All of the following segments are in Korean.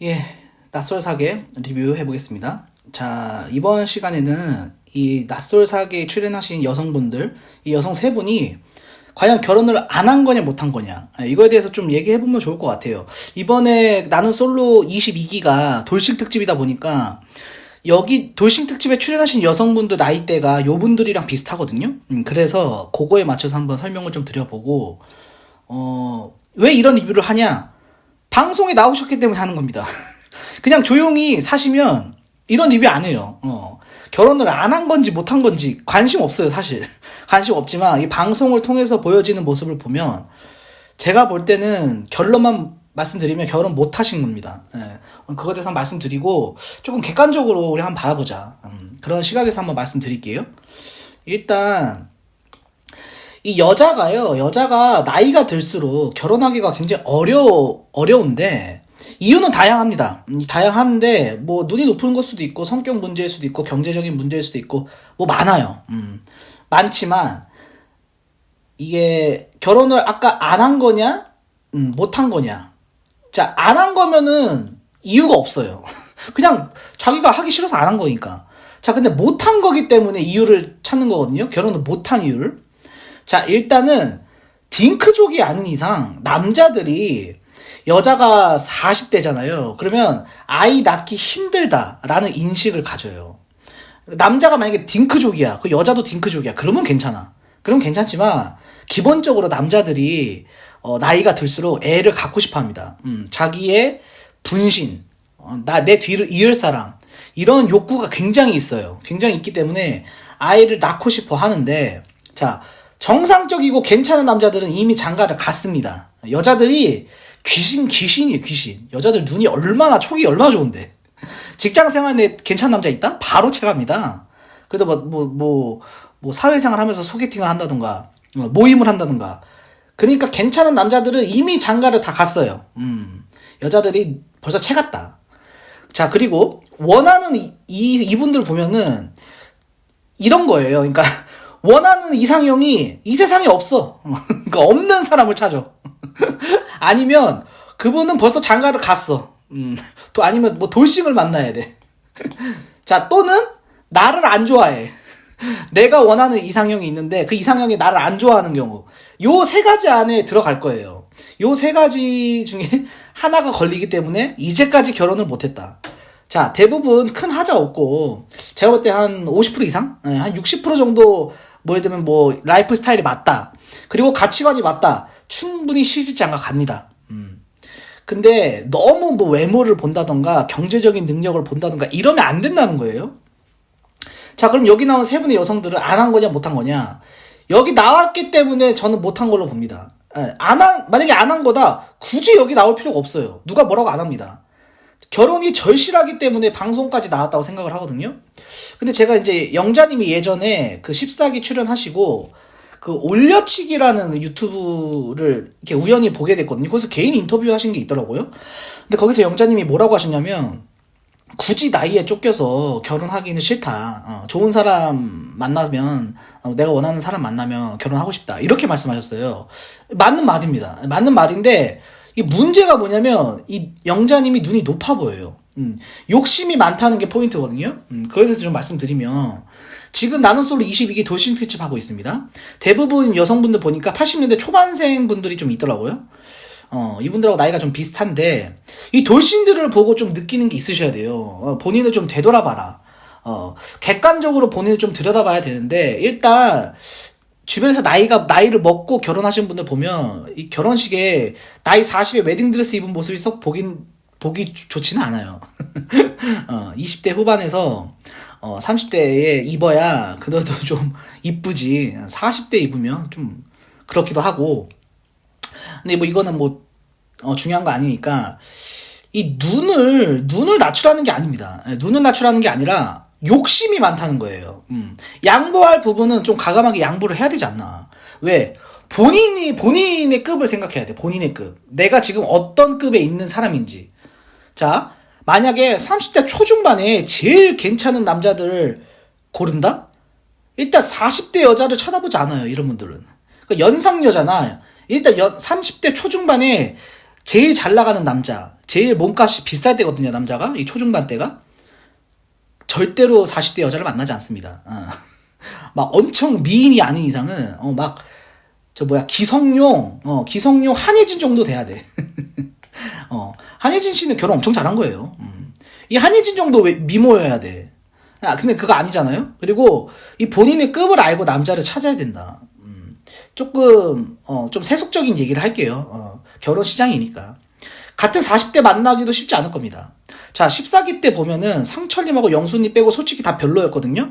예, 낯설사계 리뷰해 보겠습니다. 자, 이번 시간에는 이 낯설사계에 출연하신 여성분들, 이 여성 세 분이 과연 결혼을 안 한 거냐 못 한 거냐, 이거에 대해서 좀 얘기해 보면 좋을 것 같아요. 이번에 나는 솔로 22기가 돌싱 특집이다 보니까 여기 돌싱 특집에 출연하신 여성분들 나이대가 요 분들이랑 비슷하거든요. 그래서 그거에 맞춰서 한번 설명을 좀 드려보고, 왜 이런 리뷰를 하냐? 방송에 나오셨기 때문에 하는 겁니다. 그냥 조용히 사시면 이런 리뷰 안 해요. 결혼을 안 한 건지 못 한 건지 관심 없어요, 사실. 관심 없지만 이 방송을 통해서 보여지는 모습을 보면 제가 볼 때는 결론만 말씀드리면 결혼 못 하신 겁니다. 그거에 대해서 말씀드리고 조금 객관적으로 우리 한번 바라보자. 그런 시각에서 한번 말씀드릴게요. 일단 이 여자가 나이가 들수록 결혼하기가 굉장히 어려운데, 이유는 다양합니다. 다양한데, 뭐, 눈이 높은 것 수도 있고, 성격 문제일 수도 있고, 경제적인 문제일 수도 있고, 뭐, 많아요. 많지만, 이게, 결혼을 아까 안 한 거냐? 못 한 거냐? 자, 안 한 거면은, 이유가 없어요. 그냥, 자기가 하기 싫어서 안 한 거니까. 자, 근데 못 한 거기 때문에 이유를 찾는 거거든요? 결혼을 못 한 이유를. 자, 일단은 딩크족이 아닌 이상 남자들이, 여자가 40대잖아요. 그러면 아이 낳기 힘들다라는 인식을 가져요. 남자가 만약에 딩크족이야, 그 여자도 딩크족이야, 그러면 괜찮아. 그럼 괜찮지만 기본적으로 남자들이 나이가 들수록 애를 갖고 싶어 합니다. 자기의 분신, 내 뒤를 이을 사람, 이런 욕구가 굉장히 있어요. 굉장히 있기 때문에 아이를 낳고 싶어 하는데, 자, 정상적이고 괜찮은 남자들은 이미 장가를 갔습니다. 여자들이 귀신이에요, 귀신. 여자들 눈이 촉이 얼마나 좋은데. 직장 생활에 괜찮은 남자 있다? 바로 채갑니다. 그래도 사회생활 하면서 소개팅을 한다던가, 모임을 한다던가. 그러니까 괜찮은 남자들은 이미 장가를 다 갔어요. 여자들이 벌써 채갔다. 자, 그리고 원하는 이분들 보면은 이런 거예요. 그러니까 원하는 이상형이 이 세상에 없어. 그러니까 없는 사람을 찾아. 아니면 그분은 벌써 장가를 갔어. 또 아니면 뭐 돌싱을 만나야 돼. 자, 또는 나를 안 좋아해. 내가 원하는 이상형이 있는데 그 이상형이 나를 안 좋아하는 경우. 요 세 가지 안에 들어갈 거예요. 요 세 가지 중에 하나가 걸리기 때문에 이제까지 결혼을 못했다. 자, 대부분 큰 하자 없고, 제가 볼 때 한 50% 이상? 한 60% 정도, 뭐 예를 들면 뭐 라이프 스타일이 맞다, 그리고 가치관이 맞다, 충분히 시집장가 갑니다. 근데 너무 뭐 외모를 본다던가 경제적인 능력을 본다던가 이러면 안 된다는 거예요. 자, 그럼 여기 나온 세 분의 여성들은 안 한 거냐 못 한 거냐? 여기 나왔기 때문에 저는 못 한 걸로 봅니다. 만약에 안 한 거다, 굳이 여기 나올 필요가 없어요. 누가 뭐라고 안 합니다. 결혼이 절실하기 때문에 방송까지 나왔다고 생각을 하거든요. 근데 제가 이제 영자님이 예전에 그 14기 출연하시고 그 올려치기라는 유튜브를 이렇게 우연히 보게 됐거든요. 거기서 개인 인터뷰 하신 게 있더라고요. 근데 거기서 영자님이 뭐라고 하셨냐면, 굳이 나이에 쫓겨서 결혼하기는 싫다. 좋은 사람 만나면, 내가 원하는 사람 만나면 결혼하고 싶다, 이렇게 말씀하셨어요. 맞는 말입니다. 맞는 말인데, 이 문제가 뭐냐면 이 영자님이 눈이 높아 보여요. 욕심이 많다는 게 포인트거든요. 그래서 좀 말씀드리면, 지금 나는 솔로 22기 돌싱 특집 하고 있습니다. 대부분 여성분들 보니까 80년대 초반생 분들이 좀 있더라고요. 이분들하고 나이가 좀 비슷한데, 이 돌싱들을 보고 좀 느끼는 게 있으셔야 돼요. 본인을 좀 되돌아봐라. 객관적으로 본인을 좀 들여다봐야 되는데, 일단 주변에서 나이를 먹고 결혼하신 분들 보면 이 결혼식에 나이 40에 웨딩드레스 입은 모습이 썩 보기 좋지는 않아요. 20대 후반에서 30대에 입어야 그래도 좀 이쁘지, 40대 입으면 좀 그렇기도 하고. 근데 뭐 이거는 뭐 중요한 거 아니니까, 이 눈을 낮추라는 게 아닙니다. 눈을 낮추라는 게 아니라 욕심이 많다는 거예요. 양보할 부분은 좀 과감하게 양보를 해야 되지 않나. 왜? 본인의 급을 생각해야 돼. 본인의 급. 내가 지금 어떤 급에 있는 사람인지. 자, 만약에 30대 초중반에 제일 괜찮은 남자들을 고른다? 일단 40대 여자를 쳐다보지 않아요, 이런 분들은. 그러니까 연상 여자나, 일단 30대 초중반에 제일 잘 나가는 남자, 제일 몸값이 비쌀 때거든요, 남자가. 이 초중반 때가. 절대로 40대 여자를 만나지 않습니다. 막 엄청 미인이 아닌 이상은, 기성용 한혜진 정도 돼야 돼. 한혜진 씨는 결혼 엄청 잘한 거예요. 이 한혜진 정도 미모여야 돼. 근데 그거 아니잖아요? 그리고 이 본인의 급을 알고 남자를 찾아야 된다. 조금, 좀 세속적인 얘기를 할게요. 결혼 시장이니까. 같은 40대 만나기도 쉽지 않을 겁니다. 자, 14기 때 보면은 상철님하고 영수님 빼고 솔직히 다 별로였거든요?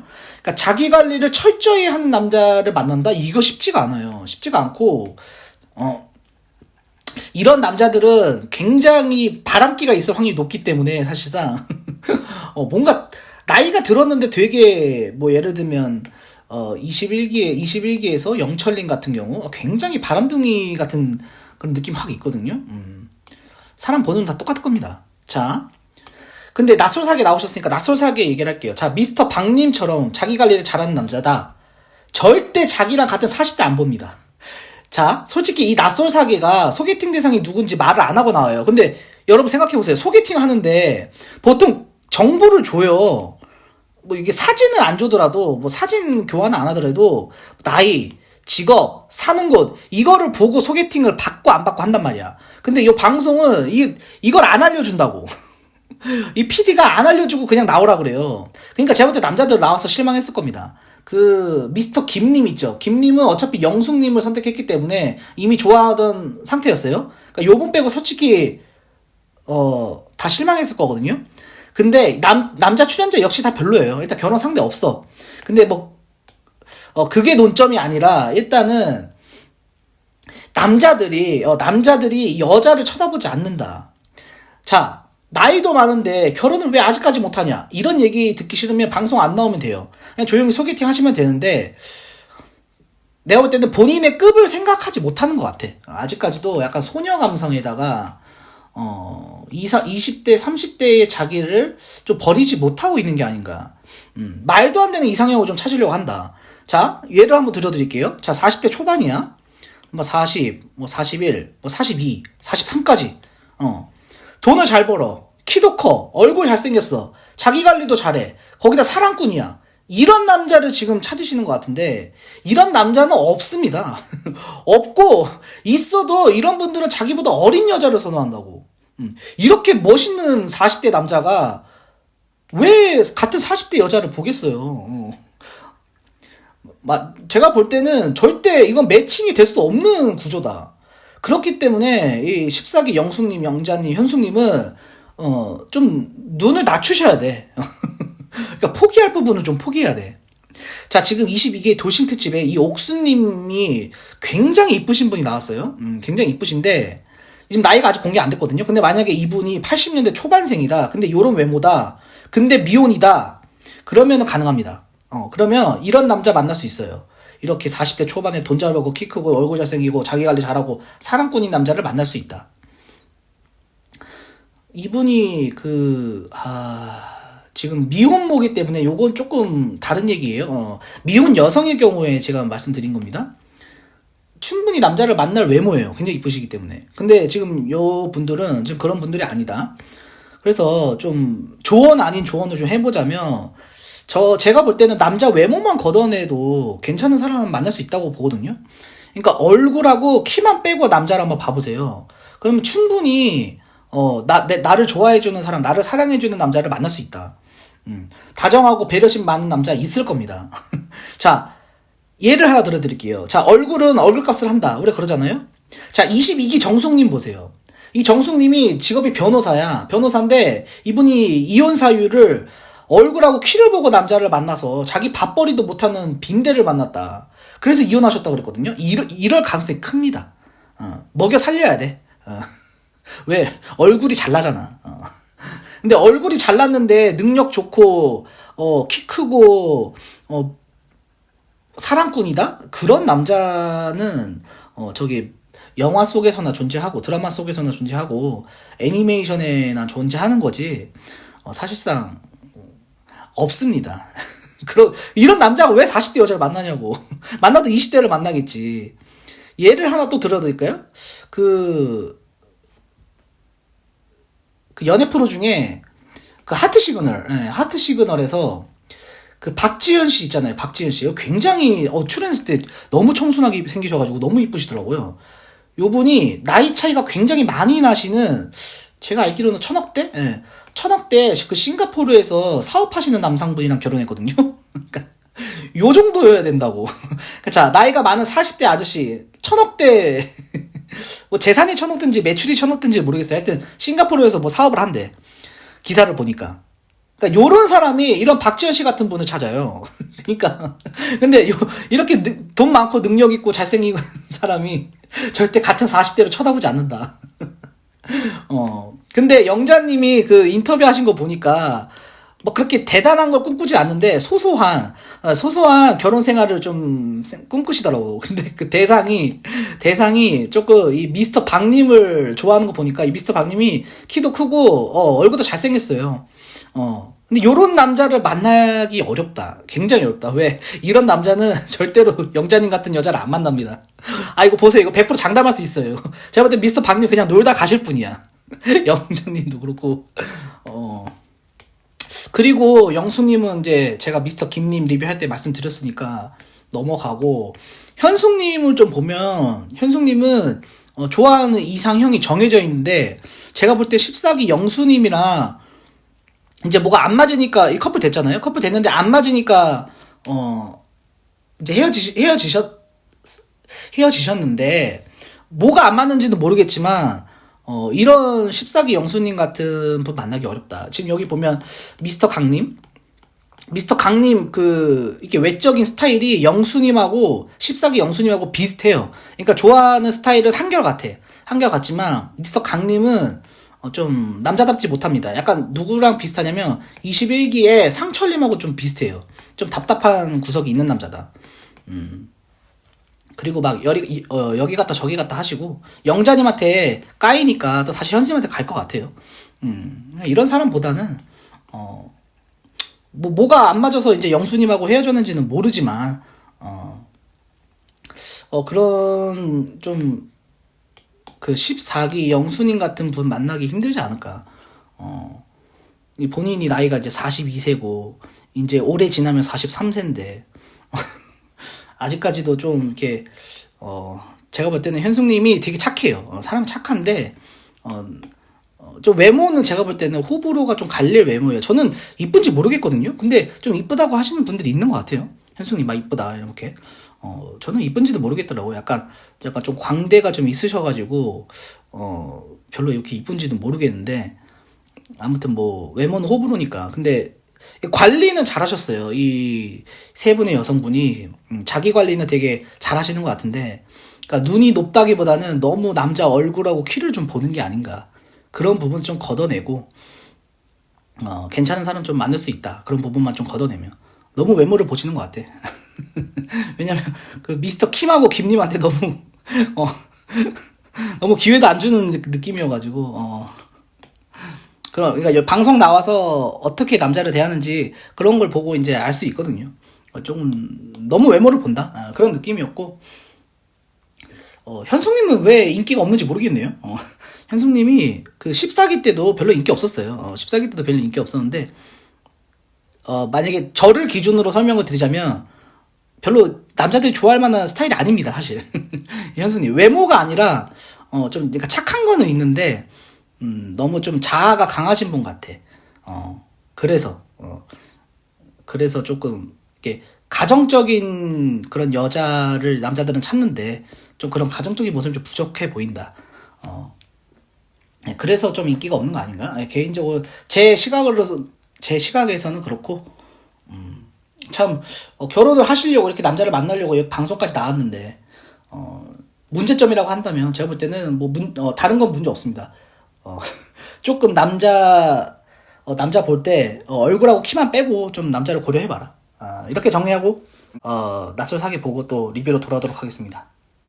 그러니까 자기 관리를 철저히 하는 남자를 만난다? 이거 쉽지가 않아요. 쉽지가 않고, 이런 남자들은 굉장히 바람기가 있을 확률이 높기 때문에 사실상, 뭔가, 나이가 들었는데 되게, 예를 들면, 21기에서 영철님 같은 경우 굉장히 바람둥이 같은 그런 느낌 확 있거든요. 사람 보는 다 똑같을 겁니다. 자, 근데 낯설사계 나오셨으니까 낯설사계 얘기를 할게요. 자, 미스터 박님처럼 자기 관리를 잘하는 남자다. 절대 자기랑 같은 40대 안 봅니다. 자, 솔직히 이 낯설사계가 소개팅 대상이 누군지 말을 안 하고 나와요. 근데 여러분 생각해보세요. 소개팅 하는데 보통 정보를 줘요. 이게 사진을 안 줘더라도, 사진 교환을 안 하더라도, 나이, 직업, 사는 곳, 이거를 보고 소개팅을 받고 안 받고 한단 말이야. 근데 이 방송은, 이걸 안 알려준다고. 이 PD가 안 알려주고 그냥 나오라 그래요. 그러니까 제가 볼 때 남자들 나와서 실망했을 겁니다. 미스터 김님 있죠. 김님은 어차피 영숙님을 선택했기 때문에 이미 좋아하던 상태였어요. 그러니까 요분 빼고 솔직히, 다 실망했을 거거든요. 근데 남자 출연자 역시 다 별로예요. 일단 결혼 상대 없어. 근데 그게 논점이 아니라 일단은 남자들이 여자를 쳐다보지 않는다. 자, 나이도 많은데 결혼을 왜 아직까지 못하냐, 이런 얘기 듣기 싫으면 방송 안 나오면 돼요. 그냥 조용히 소개팅 하시면 되는데, 내가 볼 때는 본인의 급을 생각하지 못하는 것 같아. 아직까지도 약간 소녀 감성에다가 20대, 30대의 자기를 좀 버리지 못하고 있는 게 아닌가. 말도 안 되는 이상형을 좀 찾으려고 한다. 자, 예를 한번 들어드릴게요. 자, 40대 초반이야. 40, 41, 42, 43까지. 돈을 잘 벌어. 키도 커. 얼굴 잘생겼어. 자기 관리도 잘해. 거기다 사랑꾼이야. 이런 남자를 지금 찾으시는 것 같은데, 이런 남자는 없습니다. 없고, 있어도 이런 분들은 자기보다 어린 여자를 선호한다고. 이렇게 멋있는 40대 남자가 왜 같은 40대 여자를 보겠어요. 제가 볼 때는 절대 이건 매칭이 될 수 없는 구조다. 그렇기 때문에 이 14기 영숙님, 영자님, 현숙님은 좀 눈을 낮추셔야 돼. 그러니까 포기할 부분은 좀 포기해야 돼. 자, 지금 22기 돌싱 특집에 이 옥수님이 굉장히 이쁘신 분이 나왔어요. 굉장히 이쁘신데 지금 나이가 아직 공개 안 됐거든요. 근데 만약에 이분이 80년대 초반생이다. 근데 요런 외모다. 근데 미혼이다. 그러면은 가능합니다. 그러면 이런 남자 만날 수 있어요. 이렇게 40대 초반에 돈 잘 벌고 키 크고 얼굴 잘생기고 자기 관리 잘하고 사랑꾼인 남자를 만날 수 있다. 이분이 지금 미혼모기 때문에 요건 조금 다른 얘기예요. 미혼 여성일 경우에 제가 말씀드린 겁니다. 충분히 남자를 만날 외모예요. 굉장히 이쁘시기 때문에. 근데 지금 요 분들은 지금 그런 분들이 아니다. 그래서 좀 조언 아닌 조언을 좀 해보자면, 제가 볼 때는 남자 외모만 걷어내도 괜찮은 사람은 만날 수 있다고 보거든요. 그러니까 얼굴하고 키만 빼고 남자를 한번 봐보세요. 그러면 충분히 나를 좋아해주는 사람, 나를 사랑해주는 남자를 만날 수 있다. 다정하고 배려심 많은 남자 있을 겁니다. 자, 예를 하나 들어드릴게요. 자, 얼굴은 얼굴값을 한다. 우리가 그러잖아요. 자, 22기 정숙님 보세요. 이 정숙님이 직업이 변호사야. 변호사인데 이분이 이혼 사유를 얼굴하고 키를 보고 남자를 만나서 자기 밥벌이도 못하는 빈대를 만났다. 그래서 이혼하셨다고 그랬거든요. 이럴 가능성이 큽니다. 먹여 살려야 돼. 왜? 얼굴이 잘나잖아. 근데 얼굴이 잘났는데 능력 좋고 키 크고 사랑꾼이다? 그런 남자는 영화 속에서나 존재하고 드라마 속에서나 존재하고 애니메이션에나 존재하는 거지 사실상 없습니다. 이런 남자가 왜 40대 여자를 만나냐고. 만나도 20대를 만나겠지. 예를 하나 또 들어드릴까요? 그 연애 프로 중에 그 하트 시그널, 예, 하트 시그널에서 그 박지현 씨 있잖아요. 박지현 씨. 굉장히 출연했을 때 너무 청순하게 생기셔가지고 너무 이쁘시더라고요. 요분이 나이 차이가 굉장히 많이 나시는, 제가 알기로는 천억대? 예. 천억대 그 싱가포르에서 사업하시는 남성분이랑 결혼했거든요. 그러니까 요 정도여야 된다고. 자, 나이가 많은 40대 아저씨, 천억대, 뭐 재산이 천억대인지 매출이 천억대인지 모르겠어요. 하여튼 싱가포르에서 뭐 사업을 한대. 기사를 보니까. 그러니까 요런 사람이 이런 박지현 씨 같은 분을 찾아요. 그러니까 근데 이렇게 돈 많고 능력 있고 잘생긴 사람이 절대 같은 40대로 쳐다보지 않는다. 근데 영자님이 그 인터뷰 하신 거 보니까 뭐 그렇게 대단한 걸 꿈꾸지 않는데 소소한 결혼 생활을 좀 꿈꾸시더라고. 근데 그 대상이 조금 이 미스터 박님을 좋아하는 거 보니까 이 미스터 박님이 키도 크고 얼굴도 잘생겼어요. 근데 요런 남자를 만나기 어렵다. 굉장히 어렵다. 왜? 이런 남자는 절대로 영자님 같은 여자를 안 만납니다. 아, 이거 보세요. 이거 100% 장담할 수 있어요. 제가 볼 때 미스터 박님 그냥 놀다 가실 분이야. 영자님도 그렇고, 그리고 영수님은 이제 제가 미스터 김님 리뷰할 때 말씀드렸으니까 넘어가고, 현숙님을 좀 보면, 현숙님은, 좋아하는 이상형이 정해져 있는데, 제가 볼 때 14기 영수님이랑 이제 뭐가 안 맞으니까, 이 커플 됐잖아요? 커플 됐는데 안 맞으니까, 이제 헤어지셨는데, 뭐가 안 맞는지는 모르겠지만, 이런 14기 영수님 같은 분 만나기 어렵다. 지금 여기 보면, 미스터 강님, 이게 외적인 스타일이 영수님하고, 14기 영수님하고 비슷해요. 그러니까 좋아하는 스타일은 한결같지만, 미스터 강님은, 좀 남자답지 못합니다. 약간 누구랑 비슷하냐면 21기에 상철님하고 좀 비슷해요. 좀 답답한 구석이 있는 남자다. 그리고 막 여기 갔다 저기 갔다 하시고 영자님한테 까이니까 또 다시 현수님한테 갈 것 같아요. 이런 사람보다는 뭐가 안 맞아서 이제 영수님하고 헤어졌는지는 모르지만 그런 좀 그 14기 영수님 같은 분 만나기 힘들지 않을까. 본인이 나이가 이제 42세고, 이제 올해 지나면 43세인데, 아직까지도 좀 이렇게, 제가 볼 때는 현숙님이 되게 착해요. 사람 착한데, 좀 외모는 제가 볼 때는 호불호가 좀 갈릴 외모예요. 저는 이쁜지 모르겠거든요. 근데 좀 이쁘다고 하시는 분들이 있는 것 같아요. 현숙님 막 이쁘다, 이렇게. 저는 이쁜지도 모르겠더라고요. 약간 좀 광대가 좀 있으셔가지고, 별로 이렇게 이쁜지도 모르겠는데, 아무튼 뭐, 외모는 호불호니까. 근데, 관리는 잘하셨어요. 이 세 분의 여성분이, 자기 관리는 되게 잘하시는 것 같은데, 그러니까 눈이 높다기보다는 너무 남자 얼굴하고 키를 좀 보는 게 아닌가. 그런 부분 좀 걷어내고, 괜찮은 사람 좀 만날 수 있다. 그런 부분만 좀 걷어내면. 너무 외모를 보시는 것 같아. 왜냐면 그 미스터 킴하고 김님한테 너무 너무 기회도 안 주는 느낌이어가지고 그러니까 방송 나와서 어떻게 남자를 대하는지 그런 걸 보고 이제 알 수 있거든요. 조금 너무 외모를 본다 그런 느낌이었고 현숙님은 왜 인기가 없는지 모르겠네요. 현숙님이 그 14기 때도 별로 인기 없었어요. 14기 때도 별로 인기 없었는데 만약에 저를 기준으로 설명을 드리자면 별로 남자들이 좋아할 만한 스타일이 아닙니다, 사실. 현숙님. 외모가 아니라, 좀, 그러니까 착한 거는 있는데, 너무 좀 자아가 강하신 분 같아. 그래서 조금, 이렇게, 가정적인 그런 여자를 남자들은 찾는데, 좀 그런 가정적인 모습이 좀 부족해 보인다. 그래서 좀 인기가 없는 거 아닌가? 개인적으로, 제 시각에서는 그렇고, 참 결혼을 하시려고 이렇게 남자를 만나려고 방송까지 나왔는데 문제점이라고 한다면 제가 볼 때는 뭐 다른 건 문제 없습니다. 조금 남자 볼 때 얼굴하고 키만 빼고 좀 남자를 고려해봐라. 이렇게 정리하고 낯설 사기 보고 또 리뷰로 돌아오도록 하겠습니다.